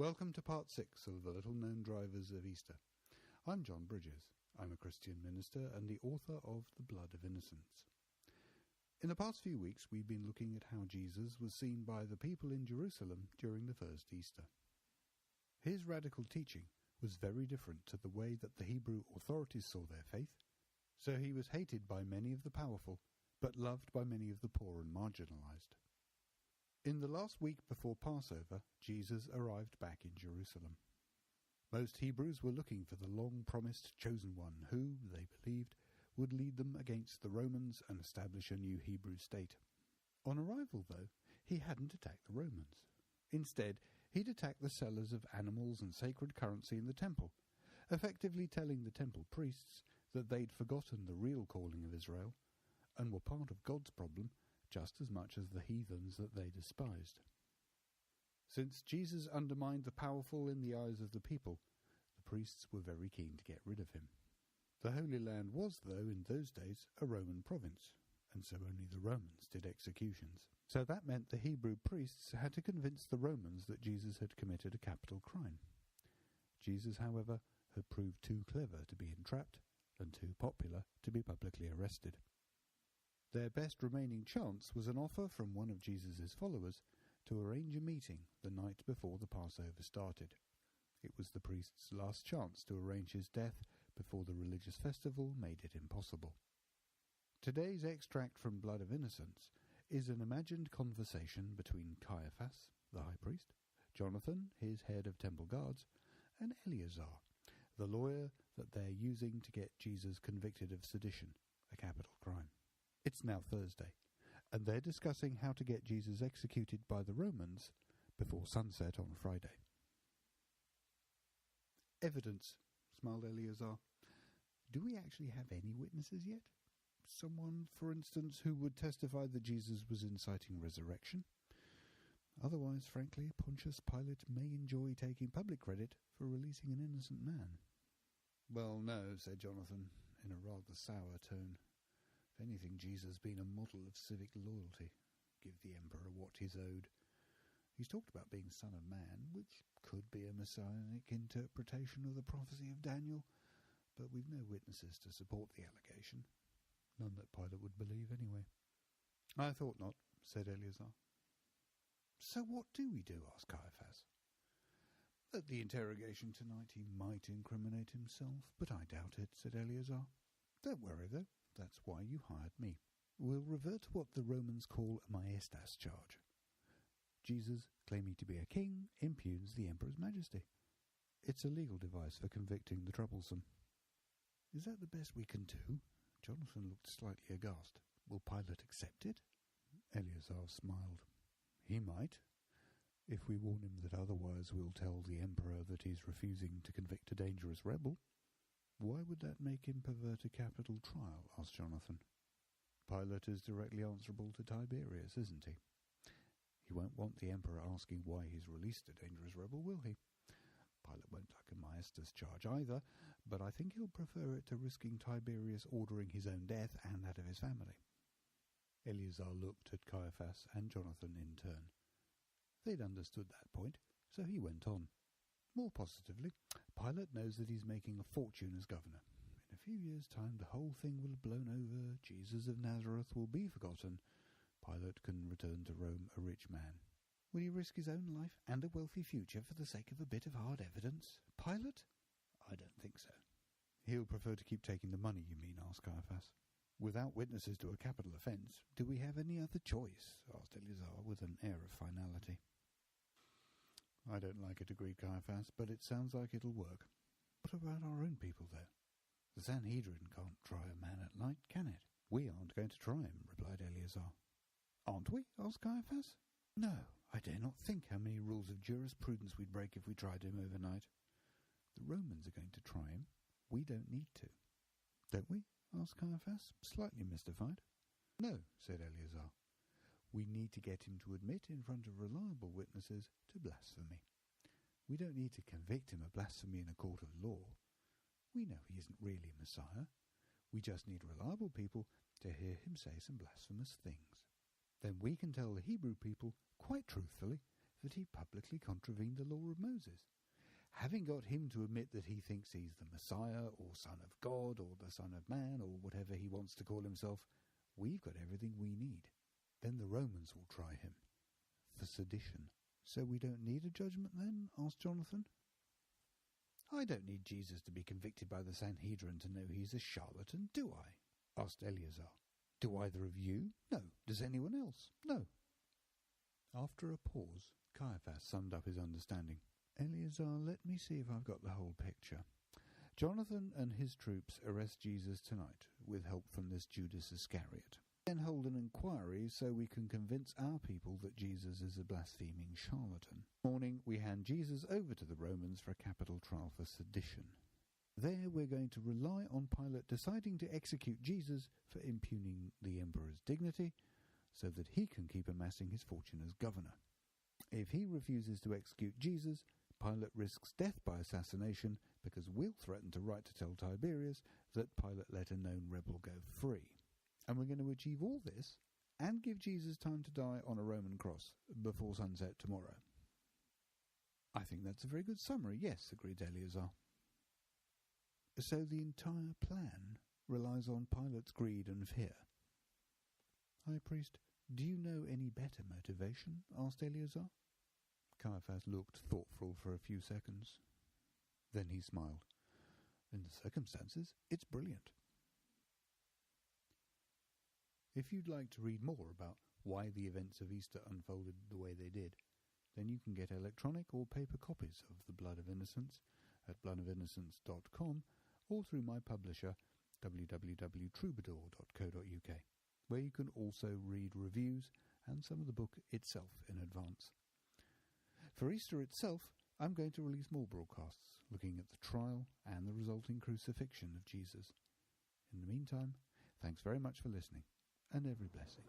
Welcome to part 6 of the little-known drivers of Easter. I'm John Bridges. I'm a Christian minister and the author of The Blood of Innocents. In the past few weeks, we've been looking at how Jesus was seen by the people in Jerusalem during the first Easter. His radical teaching was very different to the way that the Hebrew authorities saw their faith, so he was hated by many of the powerful, but loved by many of the poor and marginalized. In the last week before Passover, Jesus arrived back in Jerusalem. Most Hebrews were looking for the long-promised chosen one who, they believed, would lead them against the Romans and establish a new Hebrew state. On arrival, though, he hadn't attacked the Romans. Instead, he'd attacked the sellers of animals and sacred currency in the temple, effectively telling the temple priests that they'd forgotten the real calling of Israel and were part of God's problem just as much as the heathens that they despised. Since Jesus undermined the powerful in the eyes of the people, the priests were very keen to get rid of him. The Holy Land was, though, in those days, a Roman province, and so only the Romans did executions. So that meant the Hebrew priests had to convince the Romans that Jesus had committed a capital crime. Jesus, however, had proved too clever to be entrapped, and too popular to be publicly arrested. Their best remaining chance was an offer from one of Jesus' followers to arrange a meeting the night before the Passover started. It was the priest's last chance to arrange his death before the religious festival made it impossible. Today's extract from Blood of Innocents is an imagined conversation between Caiaphas, the high priest, Jonathan, his head of temple guards, and Eleazar, the lawyer that they're using to get Jesus convicted of sedition, a capital crime. It's now Thursday, and they're discussing how to get Jesus executed by the Romans before sunset on Friday. Evidence, smiled Eleazar. Do we actually have any witnesses yet? Someone, for instance, who would testify that Jesus was inciting resurrection? Otherwise, frankly, Pontius Pilate may enjoy taking public credit for releasing an innocent man. Well, no, said Jonathan, in a rather sour tone. If anything, Jesus has been a model of civic loyalty. Give the emperor what he's owed. He's talked about being Son of Man, which could be a messianic interpretation of the prophecy of Daniel, but we've no witnesses to support the allegation. None that Pilate would believe, anyway. I thought not, said Eleazar. So what do we do? Asked Caiaphas. At the interrogation tonight he might incriminate himself, but I doubt it, said Eleazar. Don't worry, though. That's why you hired me. We'll revert to what the Romans call a maestas charge. Jesus, claiming to be a king, impugns the emperor's majesty. It's a legal device for convicting the troublesome. Is that the best we can do? Jonathan looked slightly aghast. Will Pilate accept it? Eleazar smiled. He might. If we warn him that otherwise we'll tell the emperor that he's refusing to convict a dangerous rebel. Why would that make him pervert a capital trial? Asked Jonathan. Pilate is directly answerable to Tiberius, isn't he? He won't want the emperor asking why he's released a dangerous rebel, will he? Pilate won't like a maestas charge either, but I think he'll prefer it to risking Tiberius ordering his own death and that of his family. Eleazar looked at Caiaphas and Jonathan in turn. They'd understood that point, so he went on. More positively, Pilate knows that he's making a fortune as governor. In a few years' time, the whole thing will have blown over. Jesus of Nazareth will be forgotten. Pilate can return to Rome a rich man. Will he risk his own life and a wealthy future for the sake of a bit of hard evidence? Pilate? I don't think so. He'll prefer to keep taking the money, you mean? Asked Caiaphas. Without witnesses to a capital offence, do we have any other choice? Asked Eleazar with an air of finality. I don't like it, agreed Caiaphas, but it sounds like it'll work. What about our own people, though? The Sanhedrin can't try a man at night, can it? We aren't going to try him, replied Eleazar. Aren't we? Asked Caiaphas. No, I dare not think how many rules of jurisprudence we'd break if we tried him overnight. The Romans are going to try him. We don't need to. Don't we? Asked Caiaphas, slightly mystified. No, said Eleazar. We need to get him to admit in front of reliable witnesses to blasphemy. We don't need to convict him of blasphemy in a court of law. We know he isn't really Messiah. We just need reliable people to hear him say some blasphemous things. Then we can tell the Hebrew people, quite truthfully, that he publicly contravened the law of Moses. Having got him to admit that he thinks he's the Messiah or Son of God or the Son of Man or whatever he wants to call himself, we've got everything we need. Then the Romans will try him for sedition. So we don't need a judgment then? Asked Jonathan. I don't need Jesus to be convicted by the Sanhedrin to know he's a charlatan, do I? Asked Eleazar. Do either of you? No. Does anyone else? No. After a pause, Caiaphas summed up his understanding. Eleazar, let me see if I've got the whole picture. Jonathan and his troops arrest Jesus tonight, with help from this Judas Iscariot. Then hold an inquiry so we can convince our people that Jesus is a blaspheming charlatan. Morning, we hand Jesus over to the Romans for a capital trial for sedition. There we're going to rely on Pilate deciding to execute Jesus for impugning the emperor's dignity, so that he can keep amassing his fortune as governor. If he refuses to execute Jesus, Pilate risks death by assassination because we'll threaten to write to tell Tiberius that Pilate let a known rebel go free. And we're going to achieve all this and give Jesus time to die on a Roman cross before sunset tomorrow. I think that's a very good summary, yes, agreed Eleazar. So the entire plan relies on Pilate's greed and fear. High priest, do you know any better motivation? Asked Eleazar. Caiaphas looked thoughtful for a few seconds. Then he smiled. In the circumstances, it's brilliant. If you'd like to read more about why the events of Easter unfolded the way they did, then you can get electronic or paper copies of The Blood of Innocents at bloodofInnocents.com or through my publisher www.troubadour.co.uk, where you can also read reviews and some of the book itself in advance. For Easter itself, I'm going to release more broadcasts looking at the trial and the resulting crucifixion of Jesus. In the meantime, thanks very much for listening, and every blessing.